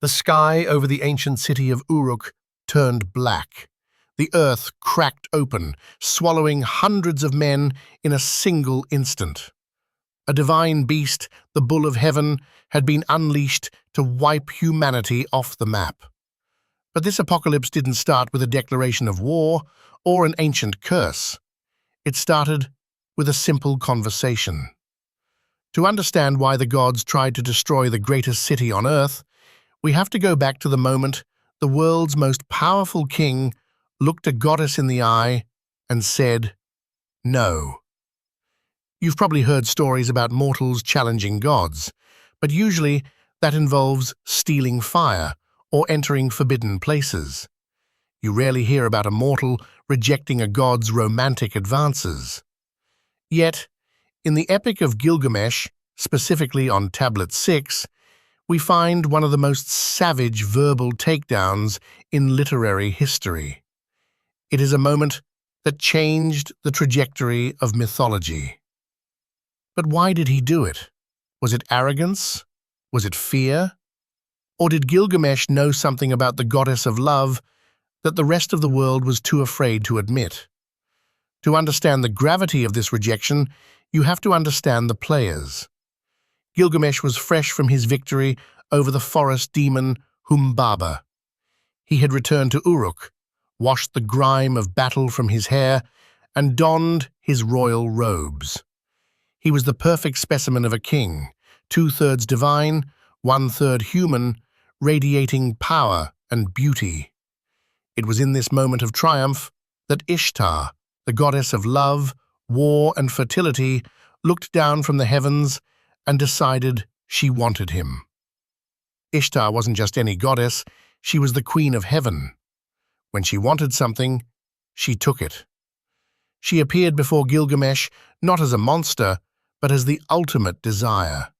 The sky over the ancient city of Uruk turned black. The earth cracked open, swallowing hundreds of men in a single instant. A divine beast, the Bull of Heaven, had been unleashed to wipe humanity off the map. But this apocalypse didn't start with a declaration of war or an ancient curse. It started with a simple conversation. To understand why the gods tried to destroy the greatest city on earth, we have to go back to the moment the world's most powerful king looked a goddess in the eye and said, "No." You've probably heard stories about mortals challenging gods, but usually that involves stealing fire or entering forbidden places. You rarely hear about a mortal rejecting a god's romantic advances. Yet, in the Epic of Gilgamesh, specifically on Tablet 6, we find one of the most savage verbal takedowns in literary history. It is a moment that changed the trajectory of mythology. But why did he do it? Was it arrogance? Was it fear? Or did Gilgamesh know something about the goddess of love that the rest of the world was too afraid to admit? To understand the gravity of this rejection, you have to understand the players. Gilgamesh was fresh from his victory over the forest demon Humbaba. He had returned to Uruk, washed the grime of battle from his hair, and donned his royal robes. He was the perfect specimen of a king, 2/3 divine, 1/3 human, radiating power and beauty. It was in this moment of triumph that Ishtar, the goddess of love, war, and fertility, looked down from the heavens and decided she wanted him. Ishtar wasn't just any goddess, she was the queen of heaven. When she wanted something, she took it. She appeared before Gilgamesh not as a monster, but as the ultimate desire.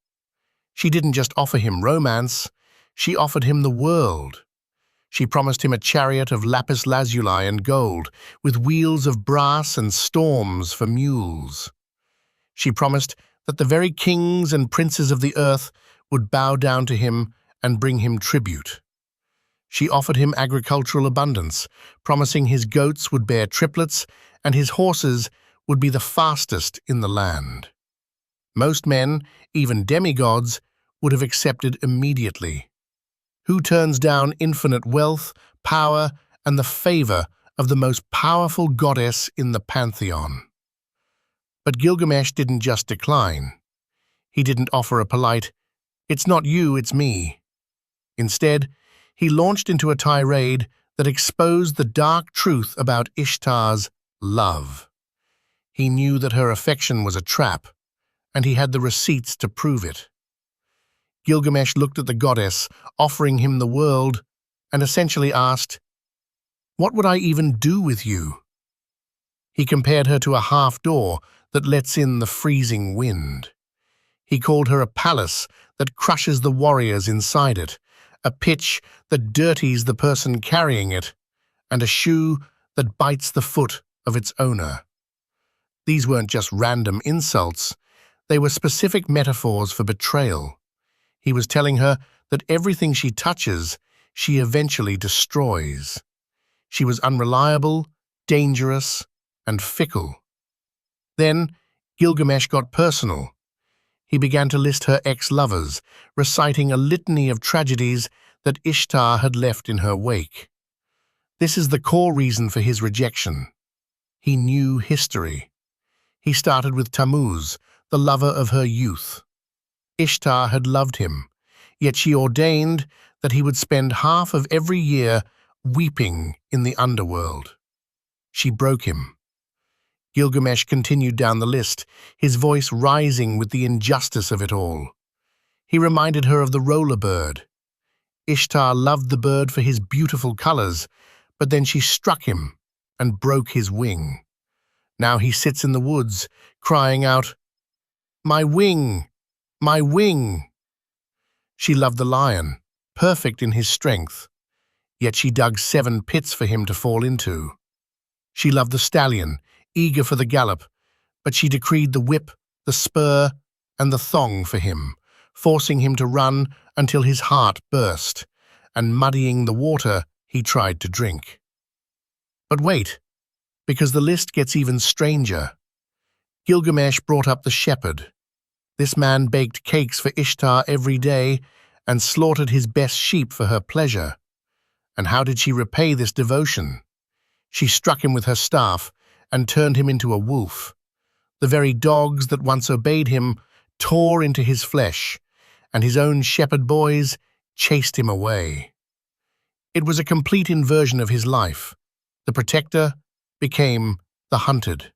She didn't just offer him romance, she offered him the world. She promised him a chariot of lapis lazuli and gold, with wheels of brass and storms for mules. She promised that the very kings and princes of the earth would bow down to him and bring him tribute. She offered him agricultural abundance, promising his goats would bear triplets and his horses would be the fastest in the land. Most men, even demigods, would have accepted immediately. Who turns down infinite wealth, power, and the favor of the most powerful goddess in the pantheon? But Gilgamesh didn't just decline. He didn't offer a polite, "It's not you, it's me." Instead, he launched into a tirade that exposed the dark truth about Ishtar's love. He knew that her affection was a trap, and he had the receipts to prove it. Gilgamesh looked at the goddess, offering him the world, and essentially asked, "What would I even do with you?" He compared her to a half-door that lets in the freezing wind. He called her a palace that crushes the warriors inside it, a pitch that dirties the person carrying it, and a shoe that bites the foot of its owner. These weren't just random insults, they were specific metaphors for betrayal. He was telling her that everything she touches, she eventually destroys. She was unreliable, dangerous, and fickle. Then Gilgamesh got personal. He began to list her ex-lovers, reciting a litany of tragedies that Ishtar had left in her wake. This is the core reason for his rejection. He knew history. He started with Tammuz, the lover of her youth. Ishtar had loved him, yet she ordained that he would spend half of every year weeping in the underworld. She broke him. Gilgamesh continued down the list, his voice rising with the injustice of it all. He reminded her of the roller bird. Ishtar loved the bird for his beautiful colors, but then she struck him and broke his wing. Now he sits in the woods, crying out, "My wing! My wing!" She loved the lion, perfect in his strength, yet she dug 7 pits for him to fall into. She loved the stallion, eager for the gallop, but she decreed the whip, the spur, and the thong for him, forcing him to run until his heart burst, and muddying the water he tried to drink. But wait, because the list gets even stranger. Gilgamesh brought up the shepherd. This man baked cakes for Ishtar every day and slaughtered his best sheep for her pleasure. And how did she repay this devotion? She struck him with her staff and turned him into a wolf. The very dogs that once obeyed him tore into his flesh, and his own shepherd boys chased him away. It was a complete inversion of his life. The protector became the hunted.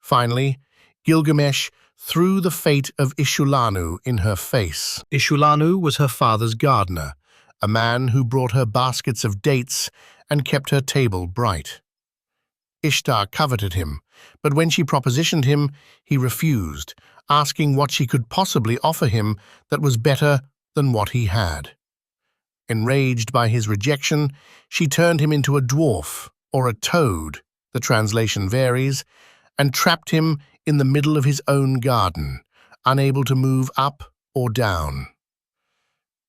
Finally, Gilgamesh threw the fate of Ishulanu in her face. Ishulanu was her father's gardener, a man who brought her baskets of dates and kept her table bright. Ishtar coveted him, but when she propositioned him, he refused, asking what she could possibly offer him that was better than what he had. Enraged by his rejection, she turned him into a dwarf, or a toad, the translation varies, and trapped him in the middle of his own garden, unable to move up or down.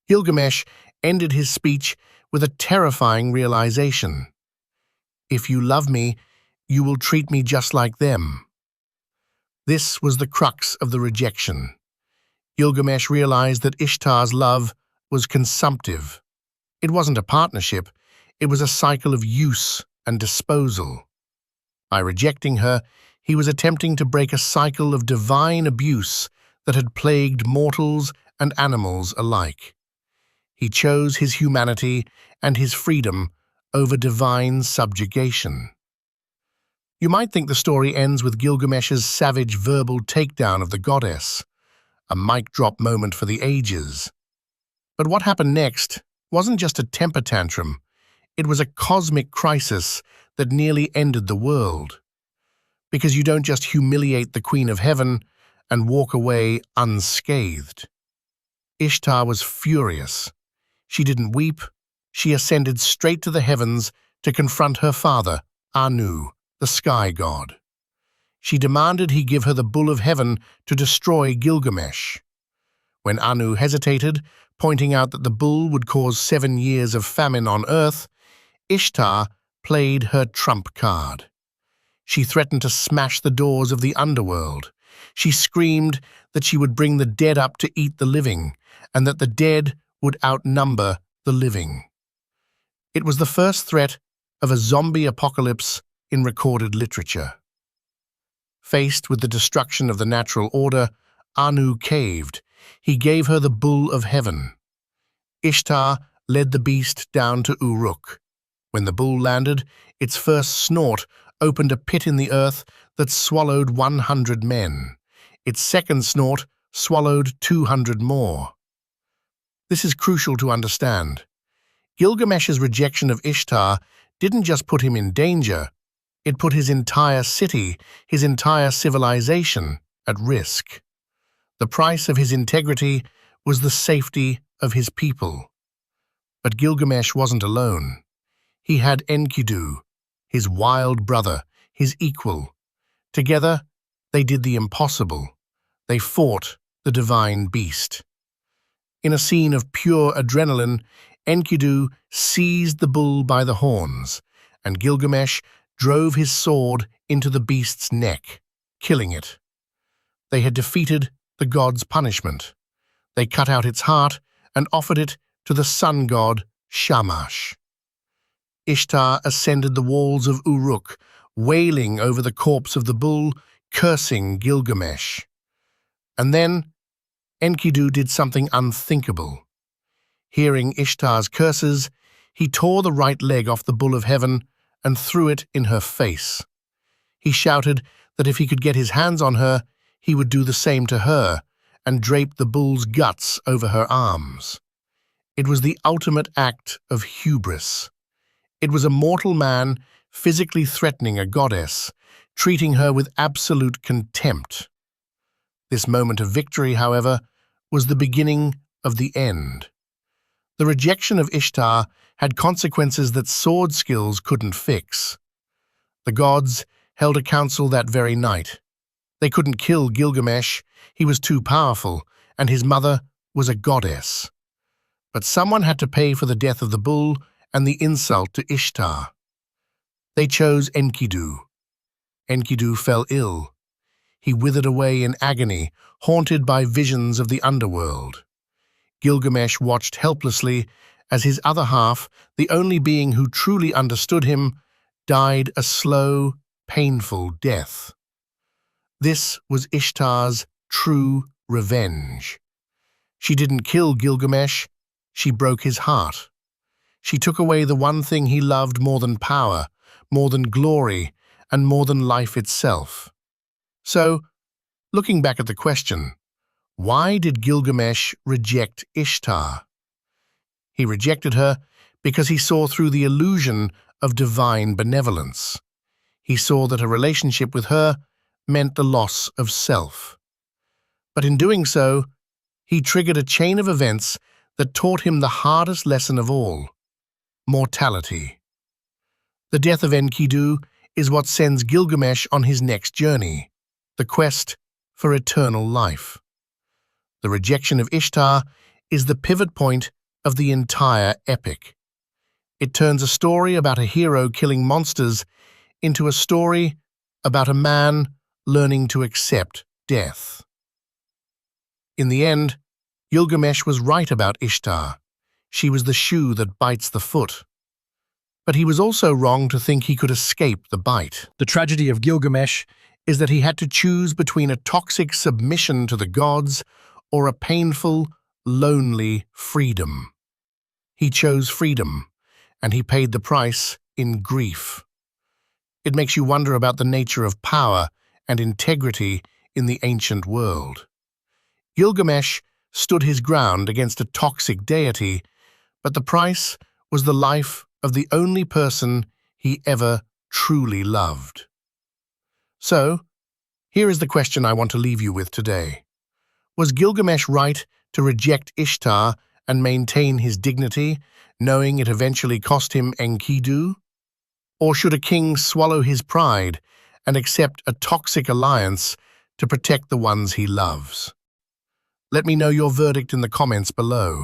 Gilgamesh ended his speech with a terrifying realization. If you love me, you will treat me just like them. This was the crux of the rejection. Gilgamesh realized that Ishtar's love was consumptive. It wasn't a partnership, it was a cycle of use and disposal. By rejecting her, he was attempting to break a cycle of divine abuse that had plagued mortals and animals alike. He chose his humanity and his freedom over divine subjugation. You might think the story ends with Gilgamesh's savage verbal takedown of the goddess, a mic-drop moment for the ages. But what happened next wasn't just a temper tantrum, it was a cosmic crisis that nearly ended the world. Because you don't just humiliate the Queen of Heaven and walk away unscathed. Ishtar was furious. She didn't weep, she ascended straight to the heavens to confront her father, Anu, the sky god. She demanded he give her the bull of heaven to destroy Gilgamesh. When Anu hesitated, pointing out that the bull would cause 7 years of famine on earth, Ishtar played her trump card. She threatened to smash the doors of the underworld. She screamed that she would bring the dead up to eat the living, and that the dead would outnumber the living. It was the first threat of a zombie apocalypse in recorded literature. Faced with the destruction of the natural order, Anu caved. He gave her the bull of heaven. Ishtar led the beast down to Uruk. When the bull landed, its first snort opened a pit in the earth that swallowed 100 men. Its second snort swallowed 200 more. This is crucial to understand. Gilgamesh's rejection of Ishtar didn't just put him in danger, it put his entire city, his entire civilization, at risk. The price of his integrity was the safety of his people. But Gilgamesh wasn't alone. He had Enkidu, his wild brother, his equal. Together, they did the impossible. They fought the divine beast. In a scene of pure adrenaline, Enkidu seized the bull by the horns, and Gilgamesh drove his sword into the beast's neck, killing it. They had defeated the god's punishment. They cut out its heart and offered it to the sun god Shamash. Ishtar ascended the walls of Uruk, wailing over the corpse of the bull, cursing Gilgamesh. And then Enkidu did something unthinkable. Hearing Ishtar's curses, he tore the right leg off the bull of heaven and threw it in her face. He shouted that if he could get his hands on her, he would do the same to her and drape the bull's guts over her arms. It was the ultimate act of hubris. It was a mortal man physically threatening a goddess, treating her with absolute contempt. This moment of victory, however, was the beginning of the end. The rejection of Ishtar had consequences that sword skills couldn't fix. The gods held a council that very night. They couldn't kill Gilgamesh, he was too powerful, and his mother was a goddess. But someone had to pay for the death of the bull and the insult to Ishtar. They chose Enkidu. Enkidu fell ill. He withered away in agony, haunted by visions of the underworld. Gilgamesh watched helplessly as his other half, the only being who truly understood him, died a slow, painful death. This was Ishtar's true revenge. She didn't kill Gilgamesh, she broke his heart. She took away the one thing he loved more than power, more than glory, and more than life itself. So, looking back at the question, why did Gilgamesh reject Ishtar? He rejected her because he saw through the illusion of divine benevolence. He saw that a relationship with her meant the loss of self. But in doing so, he triggered a chain of events that taught him the hardest lesson of all: mortality. The death of Enkidu is what sends Gilgamesh on his next journey, the quest for eternal life. The rejection of Ishtar is the pivot point of the entire epic. It turns a story about a hero killing monsters into a story about a man learning to accept death. In the end, Gilgamesh was right about Ishtar. She was the shoe that bites the foot. But he was also wrong to think he could escape the bite. The tragedy of Gilgamesh is that he had to choose between a toxic submission to the gods or a painful, lonely freedom. He chose freedom, and he paid the price in grief. It makes you wonder about the nature of power and integrity in the ancient world. Gilgamesh stood his ground against a toxic deity, but the price was the life of the only person he ever truly loved. So, here is the question I want to leave you with today. Was Gilgamesh right to reject Ishtar and maintain his dignity, knowing it eventually cost him Enkidu? Or should a king swallow his pride and accept a toxic alliance to protect the ones he loves? Let me know your verdict in the comments below.